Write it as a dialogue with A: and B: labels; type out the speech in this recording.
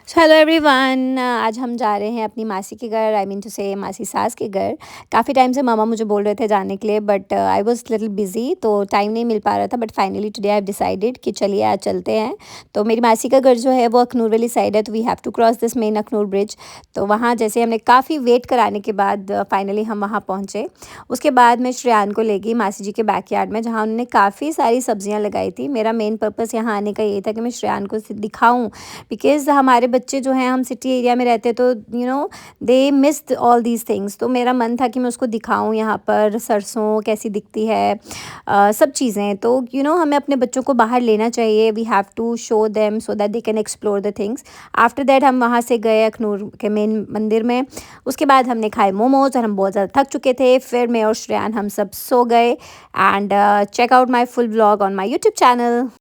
A: Hello everyone, आज हम जा रहे हैं अपनी मासी के घर। आई मीन टू से मासी सास के घर। काफ़ी टाइम से मामा मुझे बोल रहे थे जाने के लिए, but I was little busy, तो टाइम नहीं मिल पा रहा था। But finally today I have decided कि चलिए आज चलते हैं। तो मेरी मासी का घर जो है वो अखनूर वाली साइड है, तो we have to cross this main Akhnoor bridge. तो वहाँ जैसे हमने काफ़ी वेट कराने के बाद फाइनली हम वहाँ पहुँचे। उसके बाद मैं श्रेयान को ले गई मासी जी के बैकयार्ड में, जहाँ उन्होंने काफ़ी सारी सब्जियाँ लगाई थी। मेरा मेन पर्पज़ यहाँ आने का ये था कि मैं श्रेयान को दिखाऊँ, बिकॉज़ हमारे बच्चे जो हैं, हम सिटी एरिया में रहते हैं, तो दे मिस्ड ऑल दीज थिंग्स। तो मेरा मन था कि मैं उसको दिखाऊं यहाँ पर सरसों कैसी दिखती है, सब चीज़ें। तो हमें अपने बच्चों को बाहर लेना चाहिए। We have to show them so that they can explore the things. After that हम वहाँ से गए अखनूर के मेन मंदिर में। उसके बाद हमने खाए मोमोज और हम बहुत ज़्यादा थक चुके थे। फिर मैं और श्रेयान हम सब सो गए। And check out my full vlog on my YouTube channel.